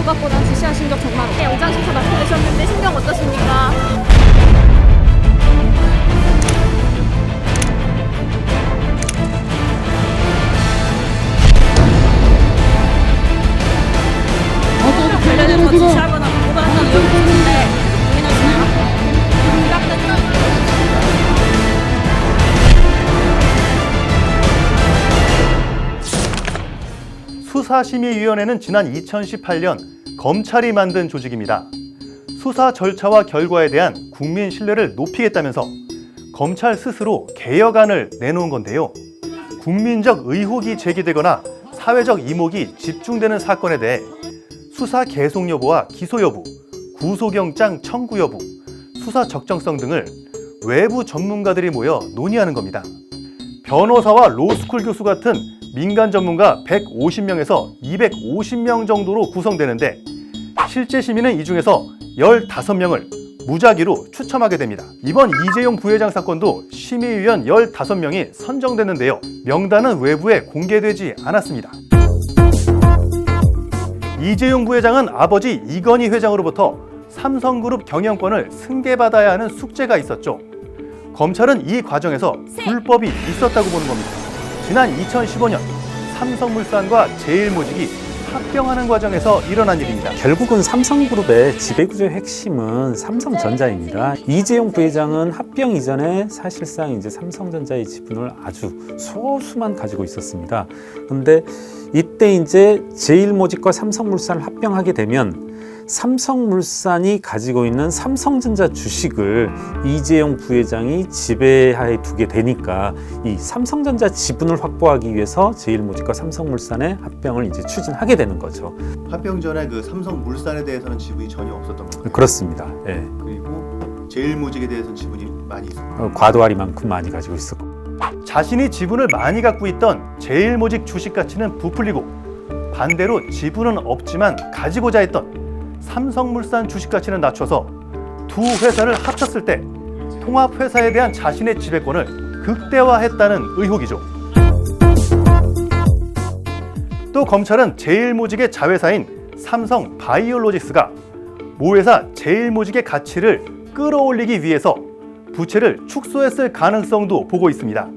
무엇보다 지시하신 적 정말 영장 심사 맡게 되셨는데 심정 어떠십니까? 관련해서 지시하거나 보고한다는 의혹이 있는데 부인하시나요? 수사심의위원회는 지난 2018년 검찰이 만든 조직입니다. 수사 절차와 결과에 대한 국민 신뢰를 높이겠다면서 검찰 스스로 개혁안을 내놓은 건데요. 국민적 의혹이 제기되거나 사회적 이목이 집중되는 사건에 대해 수사 계속 여부와 기소 여부, 구속영장 청구 여부, 수사 적정성 등을 외부 전문가들이 모여 논의하는 겁니다. 변호사와 로스쿨 교수 같은 민간 전문가 150명에서 250명 정도로 구성되는데 실제 시민은 이 중에서 15명을 무작위로 추첨하게 됩니다. 이번 이재용 부회장 사건도 심의위원 15명이 선정됐는데요. 명단은 외부에 공개되지 않았습니다. 이재용 부회장은 아버지 이건희 회장으로부터 삼성그룹 경영권을 승계받아야 하는 숙제가 있었죠. 검찰은 이 과정에서 불법이 있었다고 보는 겁니다. 지난 2015년 삼성물산과 제일모직이 합병하는 과정에서 일어난 일입니다. 결국은 삼성그룹의 지배구조의 핵심은 삼성전자입니다. 이재용 부회장은 합병 이전에 사실상 이제 삼성전자의 지분을 아주 소수만 가지고 있었습니다. 그런데 이때 이제 제일모직과 삼성물산을 합병하게 되면 삼성물산이 가지고 있는 삼성전자 주식을 이재용 부회장이 지배하에 두게 되니까 이 삼성전자 지분을 확보하기 위해서 제일모직과 삼성물산의 합병을 이제 추진하게 되는 거죠. 합병 전에 그 삼성물산에 대해서는 지분이 전혀 없었던 건가요? 그렇습니다. 예. 그리고 제일모직에 대해서는 지분이 많이 있었고 과도하리만큼 많이 가지고 있었고. 자신이 지분을 많이 갖고 있던 제일모직 주식 가치는 부풀리고 반대로 지분은 없지만 가지고자 했던 삼성물산 주식 가치는 낮춰서 두 회사를 합쳤을 때 통합회사에 대한 자신의 지배권을 극대화했다는 의혹이죠. 또 검찰은 제일모직의 자회사인 삼성바이오로직스가 모회사 제일모직의 가치를 끌어올리기 위해서 부채를 축소했을 가능성도 보고 있습니다.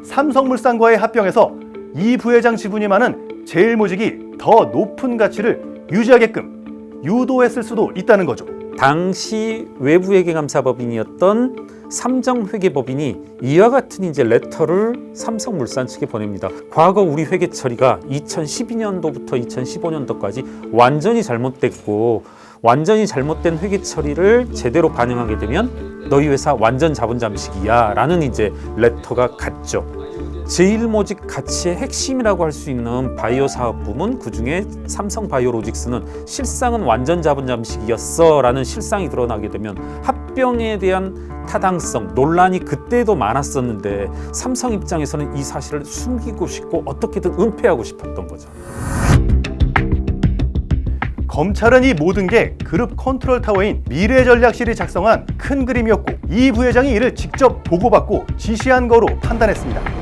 삼성물산과의 합병에서 이 부회장 지분이 많은 제일모직이 더 높은 가치를 유지하게끔 유도했을 수도 있다는 거죠. 당시 외부회계감사법인이었던 삼정회계법인이 이와 같은 이제 레터를 삼성물산 측에 보냅니다. 과거 우리 회계 처리가 2012년도부터 2015년도까지 완전히 잘못됐고 완전히 잘못된 회계 처리를 제대로 반영하게 되면 너희 회사 완전 자본 잠식이야 라는 이제 레터가 갔죠. 제일모직 가치의 핵심이라고 할 수 있는 바이오 사업 부문, 그중에 삼성바이오로직스는 실상은 완전 자본 잠식이었어 라는 실상이 드러나게 되면 합병에 대한 타당성, 논란이 그때도 많았었는데 삼성 입장에서는 이 사실을 숨기고 싶고 어떻게든 은폐하고 싶었던 거죠. 검찰은 이 모든 게 그룹 컨트롤 타워인 미래전략실이 작성한 큰 그림이었고 이 부회장이 이를 직접 보고받고 지시한 거로 판단했습니다.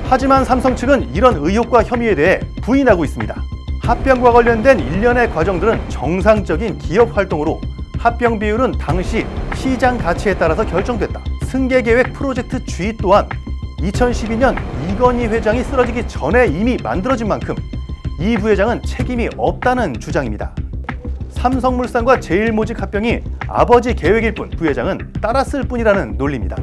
하지만 삼성 측은 이런 의혹과 혐의에 대해 부인하고 있습니다. 합병과 관련된 일련의 과정들은 정상적인 기업 활동으로 합병 비율은 당시 시장 가치에 따라서 결정됐다. 승계계획 프로젝트 G 또한 2012년 이건희 회장이 쓰러지기 전에 이미 만들어진 만큼 이 부회장은 책임이 없다는 주장입니다. 삼성물산과 제일모직 합병이 아버지 계획일 뿐 부회장은 따랐을 뿐이라는 논리입니다.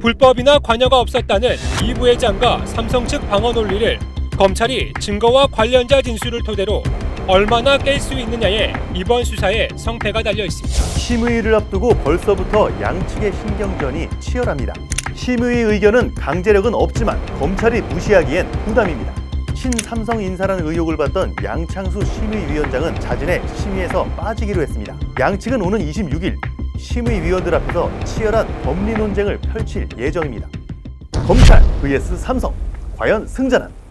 불법이나 관여가 없었다는 이 부회장과 삼성 측 방어 논리를 검찰이 증거와 관련자 진술을 토대로 얼마나 깰 수 있느냐에 이번 수사에 성패가 달려 있습니다. 심의를 앞두고 벌써부터 양측의 신경전이 치열합니다. 심의 의견은 강제력은 없지만 검찰이 무시하기엔 부담입니다. 친삼성 인사라는 의혹을 받던 양창수 심의위원장은 자진해 심의에서 빠지기로 했습니다. 양측은 오는 26일 심의위원들 앞에서 치열한 법리 논쟁을 펼칠 예정입니다. 검찰 vs 삼성, 과연 승자는?